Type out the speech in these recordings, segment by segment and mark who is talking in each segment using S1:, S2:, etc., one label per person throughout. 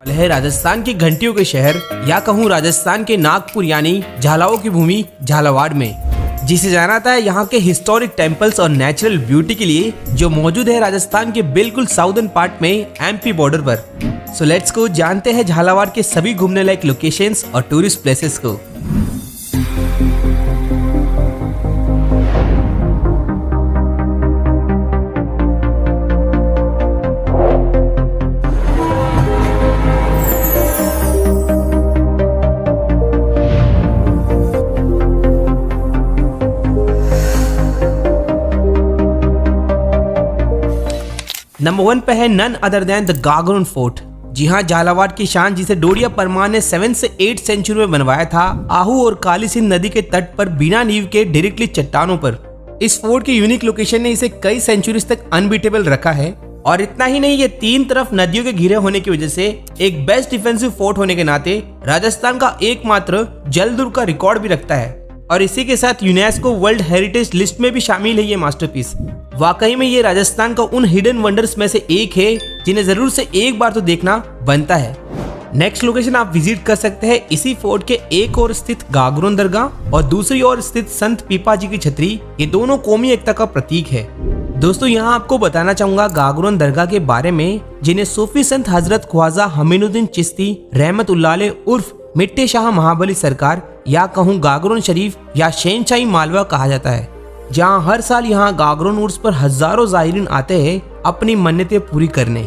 S1: है राजस्थान के घंटियों के शहर या कहूँ राजस्थान के नागपुर यानी झालाओं की भूमि झालावाड़ में, जिसे जाना जाता है यहाँ के हिस्टोरिक टेम्पल्स और नेचुरल ब्यूटी के लिए, जो मौजूद है राजस्थान के बिल्कुल साउदर्न पार्ट में एमपी बॉर्डर पर। सो लेट्स को जानते हैं झालावाड़ के सभी घूमने लायक लोकेशंस और टूरिस्ट प्लेसेस को। नंबर 1 पे है none other than the Gagron fort. जी हाँ, झालावाड़ की शान, जिसे डोडिया परमार ने 7 से 8 सेंचुरी में बनवाया था, आहू और काली सिंध नदी के तट पर बिना नींव के डायरेक्टली चट्टानों पर। इस फोर्ट की यूनिक लोकेशन ने इसे कई सेंचुरीज तक अनबीटेबल रखा है। और इतना ही नहीं, ये 3 तरफ नदियों के घिरे होने की वजह से एक बेस्ट डिफेंसिव फोर्ट होने के नाते राजस्थान का एकमात्र जल दुर्ग का रिकॉर्ड भी रखता है। और इसी के साथ यूनेस्को वर्ल्ड हेरिटेज लिस्ट में भी शामिल है ये मास्टरपीस। वाकई में ये राजस्थान का उन हिडन वंडर्स में से एक है जिन्हें जरूर से एक बार तो देखना बनता है। नेक्स्ट लोकेशन आप विजिट कर सकते हैं इसी फोर्ट के एक और स्थित गागरोन दरगाह और दूसरी ओर स्थित संत पीपा जी की छतरी। ये दोनों कौमी एकता का प्रतीक है। दोस्तों, यहाँ आपको बताना चाहूंगा गागरोन दरगाह के बारे में, जिन्हें सूफी संत हजरत ख्वाजा हमीनुद्दीन चिश्ती रहमतुल्लाह अलैह उर्फ मिट्टे शाह महाबली सरकार या कहूँ गागरोन शरीफ या शहंशाही मालवा कहा जाता है, जहाँ हर साल यहाँ गागरोन उर्स पर हजारों जायरीन आते हैं अपनी मन्नतें पूरी करने।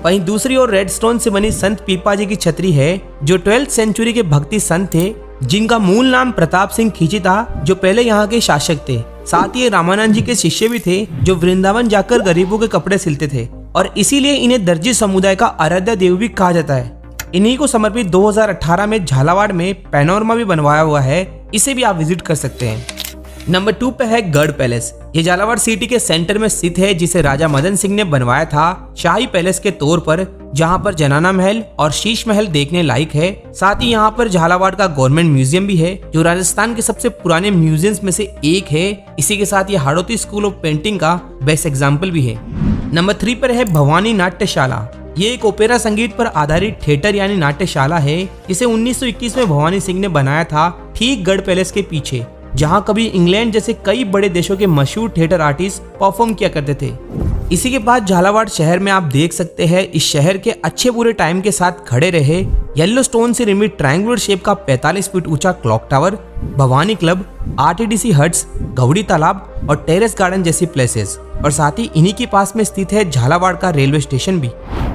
S1: वहीं दूसरी ओर रेड स्टोन से बनी संत पीपा जी की छतरी है, जो 12th सेंचुरी के भक्ति संत थे, जिनका मूल नाम प्रताप सिंह खींची था, जो पहले यहाँ के शासक थे। साथ ही रामानंद जी के शिष्य भी थे, जो वृंदावन जाकर गरीबों के कपड़े सिलते थे और इसीलिए इन्हें दर्जी समुदाय का आराध्य देव भी कहा जाता है। इन्हीं को समर्पित 2018 में झालावाड़ में पैनोरमा भी बनवाया हुआ है, इसे भी आप विजिट कर सकते हैं। नंबर 2 पे है गढ़ पैलेस। ये झालावाड़ सिटी के सेंटर में स्थित है, जिसे राजा मदन सिंह ने बनवाया था शाही पैलेस के तौर पर, जहां पर जनाना महल और शीश महल देखने लायक है। साथ ही यहां पर झालावाड़ का गवर्नमेंट म्यूजियम भी है, जो राजस्थान के सबसे पुराने म्यूजियम्स में से एक है। इसी के साथ ये हाड़ौती स्कूल ऑफ पेंटिंग का बेस्ट एग्जाम्पल भी है। नंबर 3 पर है भवानी नाट्यशाला। ये एक ओपेरा संगीत पर आधारित थिएटर यानी नाट्यशाला है, जिसे 1921 में भवानी सिंह ने बनाया था, ठीक गढ़ पैलेस के पीछे, जहां कभी इंग्लैंड जैसे कई बड़े देशों के मशहूर थिएटर आर्टिस्ट परफॉर्म किया करते थे। इसी के बाद झालावाड़ शहर में आप देख सकते हैं इस शहर के अच्छे बुरे टाइम के साथ खड़े रहे येलो स्टोन से निर्मित ट्रायंगुलर शेप का 45 फीट ऊंचा clock tower, Bhawani club, RTDC huts, Gaudi तालाब और टेरेस गार्डन जैसी प्लेसेस। और साथ ही इन्हीं के पास में स्थित है झालावाड़ का रेलवे स्टेशन भी।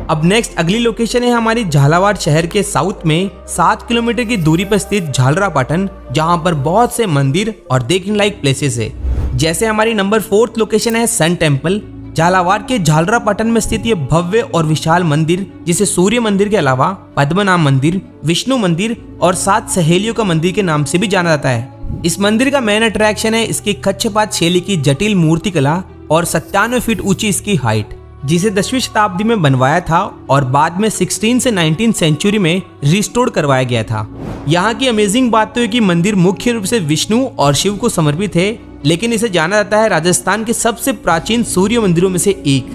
S1: अब नेक्स्ट अगली लोकेशन है हमारी झालावाड़ शहर के साउथ में 7 किलोमीटर की दूरी पर स्थित झालरापाटन, जहां पर बहुत से मंदिर और देखने लायक प्लेसेस है। जैसे हमारी नंबर 4th लोकेशन है सन टेम्पल। झालावाड़ के झालरापाटन में स्थित ये भव्य और विशाल मंदिर, जिसे सूर्य मंदिर के अलावा पद्मनाभ मंदिर, विष्णु मंदिर और 7 सहेलियों का मंदिर के नाम से भी जाना जाता है। इस मंदिर का मेन अट्रैक्शन है इसकी कच्छपात शैली की जटिल मूर्ति कला और 97 फीट ऊंची इसकी हाइट, जिसे 10वीं शताब्दी में बनवाया था और बाद में 16 से 19 सेंचुरी में रिस्टोर करवाया गया था। यहाँ की अमेजिंग बात तो है कि मंदिर मुख्य रूप से विष्णु और शिव को समर्पित है, लेकिन इसे जाना जाता है राजस्थान के सबसे प्राचीन सूर्य मंदिरों में से एक।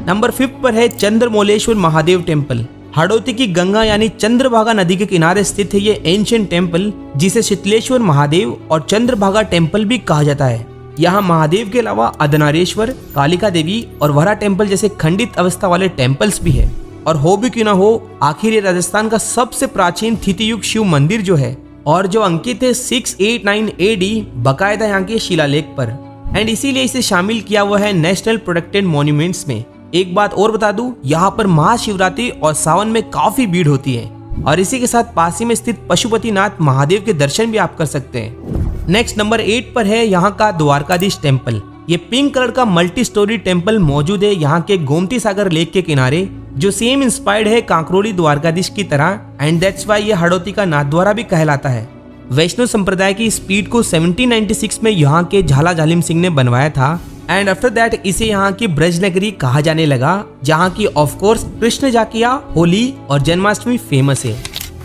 S1: नंबर 5 पर है चंद्रमौलेश्वर महादेव टेम्पल। हाड़ौती की गंगा यानी चंद्रभागा नदी के किनारे स्थित है ये एंशिएंट टेम्पल, जिसे शीतलेश्वर महादेव और चंद्रभागा टेम्पल भी कहा जाता है। यहाँ महादेव के अलावा अर्धनारीश्वर, कालिका देवी और वरा टेम्पल जैसे खंडित अवस्था वाले टेम्पल्स भी है। और हो भी क्यों ना हो, आखिर ये राजस्थान का सबसे प्राचीन थितियुग शिव मंदिर जो है, और जो अंकित है 689 AD बकायदा यहाँ के शिलालेख पर, एंड इसीलिए इसे शामिल किया हुआ है नेशनल प्रोटेक्टेड मॉन्यूमेंट्स में। एक बात और बता दूं, यहाँ पर महाशिवरात्रि और सावन में काफी भीड़ होती है। और इसी के साथ पास ही में स्थित पशुपतिनाथ महादेव के दर्शन भी आप कर सकते हैं। नेक्स्ट नंबर 8 पर है यहाँ का द्वारकाधीश टेम्पल। ये पिंक कलर का मल्टी स्टोरी टेम्पल मौजूद है यहाँ के गोमती सागर लेक के किनारे, जो सेम इंस्पायर्ड है कांकरोली द्वारकाधीश की तरह, एंड दैट्स वाई ये हाड़ौती का नाथद्वारा भी कहलाता है। वैष्णव संप्रदाय की स्पीड को 1796 में यहाँ के झाला झालिम सिंह ने बनवाया था, एंड आफ्टर दैट इसे यहाँ की ब्रज नगरी कहा जाने लगा, जहाँ की ऑफ कोर्स कृष्ण जाकिया, होली और जन्माष्टमी फेमस है।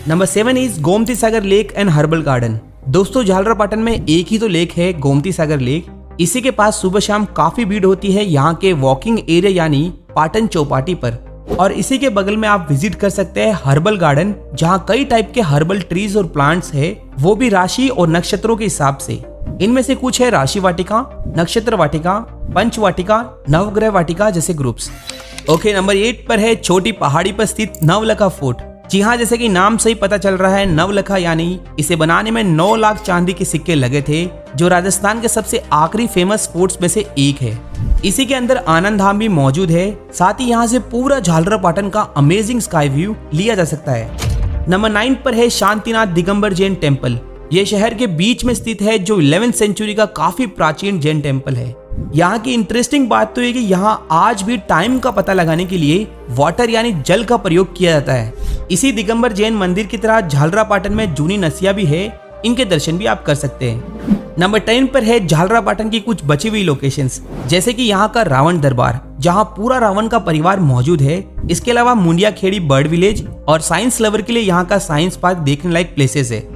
S1: Number 7 is Gomti Sagar lake and herbal garden. दोस्तों, झालरापाटन में एक ही तो लेक है, गोमती सागर लेक। इसी के पास सुबह शाम काफी भीड़ होती है यहाँ के वॉकिंग एरिया यानी पाटन चौपाटी पर। और इसी के बगल में आप विजिट कर सकते हैं हर्बल गार्डन, जहाँ कई टाइप के हर्बल ट्रीज और प्लांट्स है, वो भी राशि और नक्षत्रों के हिसाब से। इनमें से कुछ है राशि वाटिका, नक्षत्र वाटिका, पंच वाटिका, नवग्रह वाटिका जैसे ग्रुप्स। ओके, नंबर 8 पर है छोटी पहाड़ी पर स्थित नवलखा फोर्ट। जी हाँ, जैसे कि नाम से ही पता चल रहा है, नवलखा यानी इसे बनाने में 9 लाख चांदी के सिक्के लगे थे, जो राजस्थान के सबसे आखिरी फेमस फोर्ट्स में से एक है। इसी के अंदर आनंद धाम भी मौजूद है। साथ ही यहाँ से पूरा झालरापाटन का अमेजिंग स्काई व्यू लिया जा सकता है। नंबर 9 पर है शांतिनाथ दिगंबर जैन टेम्पल। ये शहर के बीच में स्थित है, जो 11वीं सेंचुरी का काफी प्राचीन जैन टेम्पल है। यहाँ की इंटरेस्टिंग बात तो है कि यहाँ आज भी टाइम का पता लगाने के लिए वाटर यानी जल का प्रयोग किया जाता है। इसी दिगंबर जैन मंदिर की तरह झालरापाटन में जूनी नसिया भी है, इनके दर्शन भी आप कर सकते हैं। नंबर 10 पर है झालरापाटन की कुछ बची हुई लोकेशंस, जैसे कि यहाँ का रावण दरबार, जहाँ पूरा रावण का परिवार मौजूद है। इसके अलावा मुंडिया खेड़ी बर्ड विलेज और साइंस लवर के लिए यहाँ का साइंस पार्क देखने लायक प्लेसेस है।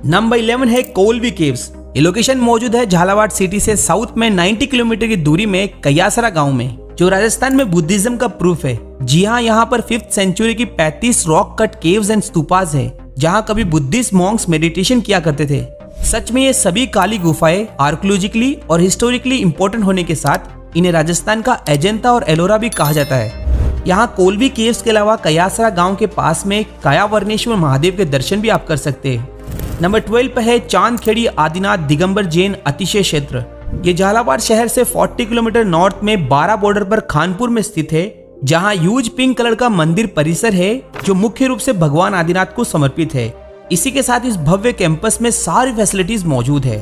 S1: नंबर 11 है कोलवी केव्स। ये लोकेशन मौजूद है झालावाड़ सिटी से साउथ में 90 किलोमीटर की दूरी में कयासरा गांव में, जो राजस्थान में बुद्धिज्म का प्रूफ है। जी हाँ, यहाँ पर 5th सेंचुरी की 35 rock cut caves and stupas है, जहाँ कभी बुद्धिस्ट मॉन्क्स मेडिटेशन किया करते थे। सच में ये सभी काली गुफाएं आर्कियोलॉजिकली और हिस्टोरिकली इंपॉर्टेंट होने के साथ इन्हें राजस्थान का अजंता और एलोरा भी कहा जाता है। यहाँ कोलवी केव्स के अलावा कयासरा गांव के पास में कायावर्णेश्वर महादेव के दर्शन भी आप कर सकते हैं। नंबर 12 पर है चांदखेड़ी आदिनाथ दिगंबर जैन अतिशय क्षेत्र। ये झालावाड़ शहर से 40 किलोमीटर नॉर्थ में 12 बॉर्डर पर खानपुर में स्थित है, जहाँ ह्यूज पिंक कलर का मंदिर परिसर है, जो मुख्य रूप से भगवान आदिनाथ को समर्पित है। इसी के साथ इस भव्य कैंपस में सारी फैसिलिटीज मौजूद है।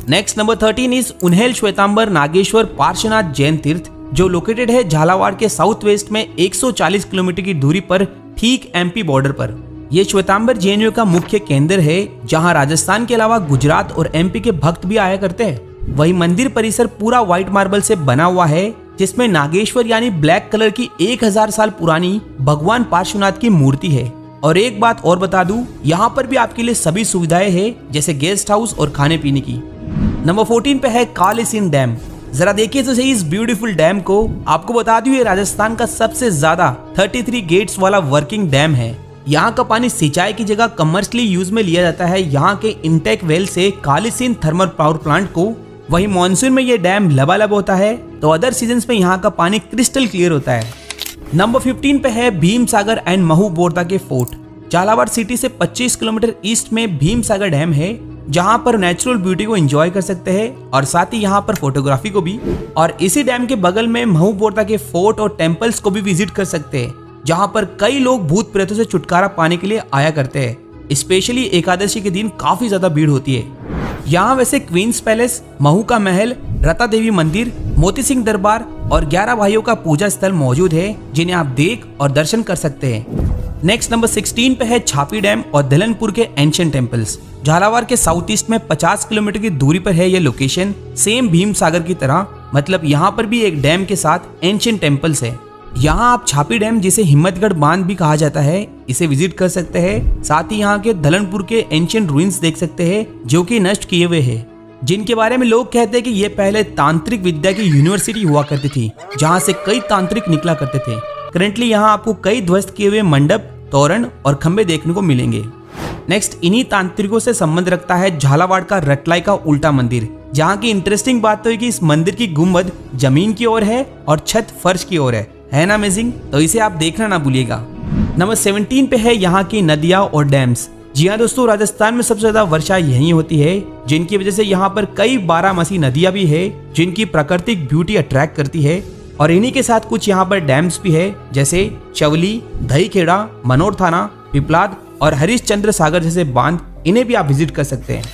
S1: Next number 13 is Unhel Shwetambar Nageshwar Parshwanath Jain तीर्थ, जो लोकेटेड है झालावाड़ के साउथ वेस्ट में 140 किलोमीटर की दूरी पर, ठीक एमपी बॉर्डर पर। ये श्वेतांबर जैनियों का मुख्य केंद्र है, जहां राजस्थान के अलावा गुजरात और एमपी के भक्त भी आया करते हैं। वही मंदिर परिसर पूरा व्हाइट मार्बल से बना हुआ है, जिसमें नागेश्वर यानी ब्लैक कलर की 1000 साल पुरानी भगवान पार्श्वनाथ की मूर्ति है। और एक बात और बता दूं, यहाँ पर भी आपके लिए सभी सुविधाएं हैं, जैसे गेस्ट हाउस और खाने पीने की। नंबर 14 पे है कालीसिंध डैम। जरा देखिए तो सही इस ब्यूटीफुल डैम को। आपको बता दूं, ये राजस्थान का सबसे ज्यादा 33 गेट्स वाला वर्किंग डैम है। यहाँ का पानी सिंचाई की जगह कमर्शियली यूज में लिया जाता है, यहाँ के इंटेक वेल से कालीसिंध थर्मल पावर प्लांट को। वही मॉनसून में ये डैम लबालब होता है, तो अदर सीजन्स में यहाँ का पानी क्रिस्टल क्लियर होता है। नंबर 15 पे है भीम सागर एंड महू बोरदा के फोर्ट। झालावाड़ सिटी से 25 किलोमीटर ईस्ट में भीम सागर डैम है, जहाँ पर नेचुरल ब्यूटी को एंजॉय कर सकते हैं और साथ ही यहाँ पर फोटोग्राफी को भी। और इसी डैम के बगल में महू बोरदा के फोर्ट और टेम्पल्स को भी विजिट कर सकते हैं, जहाँ पर कई लोग भूत प्रेतों से छुटकारा पाने के लिए आया करते हैं। स्पेशली एकादशी के दिन काफी ज्यादा भीड़ होती है। यहाँ वैसे क्वींस पैलेस, महू का महल, रता देवी मंदिर, मोती सिंह दरबार और 11 भाइयों का पूजा स्थल मौजूद है, जिन्हें आप देख और दर्शन कर सकते हैं। नेक्स्ट नंबर 16 पे है छापी डैम और धलनपुर के एंशिएंट टेम्पल्स। झालावाड़ के साउथ ईस्ट में 50 किलोमीटर की दूरी पर है ये लोकेशन, सेम भीम सागर की तरह। मतलब यहाँ पर भी एक डैम के साथ एंशिएंट टेम्पल्स है। यहाँ आप छापी डैम, जिसे हिम्मतगढ़ बांध भी कहा जाता है, इसे विजिट कर सकते हैं। साथ ही यहाँ के धलनपुर के एंशिएंट रूइंस देख सकते हैं, जो कि नष्ट किए हुए हैं, जिनके बारे में लोग कहते हैं कि ये पहले तांत्रिक विद्या की यूनिवर्सिटी हुआ करती थी, जहाँ से कई तांत्रिक निकला करते थे। करंटली यहाँ आपको कई ध्वस्त किए हुए मंडप, तोरण और खंबे देखने को मिलेंगे। नेक्स्ट इन्हीं तांत्रिकों से संबंध रखता है झालावाड़ का रटलाई का उल्टा मंदिर, जहाँ की इंटरेस्टिंग बात तो है कि इस मंदिर की गुंबद जमीन की ओर है और छत फर्श की ओर है ना अमेजिंग? तो इसे आप देखना ना भूलिएगा। नंबर 17 पे है यहाँ की नदियाँ और डैम्स। जी हाँ दोस्तों, राजस्थान में सबसे ज्यादा वर्षा यहीं होती है, जिनकी वजह से यहाँ पर कई 12 नदियाँ भी है, जिनकी प्राकृतिक ब्यूटी अट्रैक्ट करती है। और इन्हीं के साथ कुछ यहाँ पर डैम्स भी है, जैसे चवली, दहीखेड़ा, मनोर थाना, पिपलाद और हरिश्चंद्र सागर जैसे बांध। इन्हें भी आप विजिट कर सकते हैं।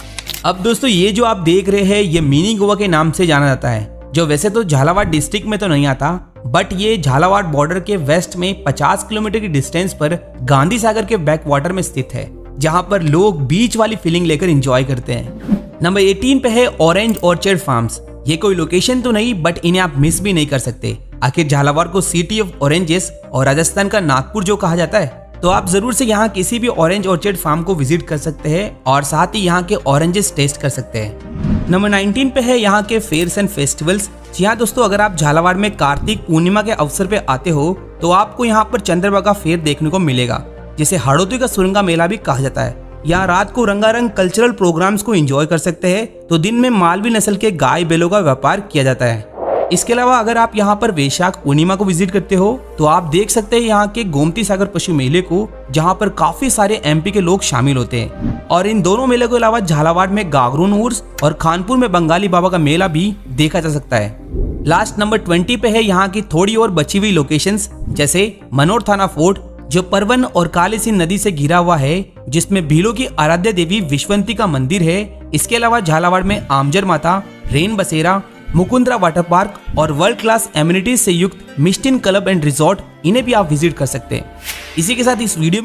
S1: अब दोस्तों, ये जो आप देख रहे हैं, ये मिनी गोवा के नाम से जाना जाता है, जो वैसे तो झालावाड़ डिस्ट्रिक्ट में तो नहीं आता, बट ये झालावाड़ बॉर्डर के वेस्ट में 50 किलोमीटर की डिस्टेंस पर गांधी सागर के बैक वाटर में स्थित है, जहां पर लोग बीच वाली फीलिंग लेकर एंजॉय करते हैं। नंबर 18 पे है ऑरेंज ऑर्चर्ड फार्म्स। ये कोई लोकेशन तो नहीं, बट इन्हें आप मिस भी नहीं कर सकते। आखिर झालावाड़ को सिटी ऑफ ऑरेंजेस और राजस्थान का नागपुर जो कहा जाता है, तो आप जरूर से यहाँ किसी भी ऑरेंज ऑर्चर्ड फार्म को विजिट कर सकते हैं और साथ ही यहाँ के ऑरेंजेस टेस्ट कर सकते हैं। नंबर 19 पे है यहाँ के फेयर्स एंड फेस्टिवल्स। जी हाँ दोस्तों, अगर आप झालावाड़ में कार्तिक पूर्णिमा के अवसर पे आते हो तो आपको यहाँ पर चंद्रभागा फेयर देखने को मिलेगा, जिसे हाड़ोती का सुरंगा मेला भी कहा जाता है। यहाँ रात को रंगारंग कल्चरल प्रोग्राम्स को एंजॉय कर सकते हैं, तो दिन में मालवी नस्ल के गाय बैलों का व्यापार किया जाता है। इसके अलावा अगर आप यहाँ पर वैशाख पूर्णिमा को विजिट करते हो तो आप देख सकते हैं यहाँ के गोमती सागर पशु मेले को, जहाँ पर काफी सारे एमपी के लोग शामिल होते हैं। और इन दोनों मेले के अलावा झालावाड़ में गागरून उर्स और खानपुर में बंगाली बाबा का मेला भी देखा जा सकता है। लास्ट नंबर 20 पे है यहाँ की थोड़ी और बची हुई लोकेशंस, जैसे मनोर थाना फोर्ट जो परवन और काली सिंध नदी से घिरा हुआ है, जिसमें भीलों की आराध्य देवी विश्वंती का मंदिर है। इसके अलावा झालावाड़ में आमजर माता, रेन बसेरा, मुकुंदरा वाटर पार्क और वर्ल्ड क्लास एमिनिटीज से युक्त मिस्टिन क्लब एंड रिजॉर्ट, इन्हें भी आप विजिट कर सकते हैं। इसी के साथ इस वीडियो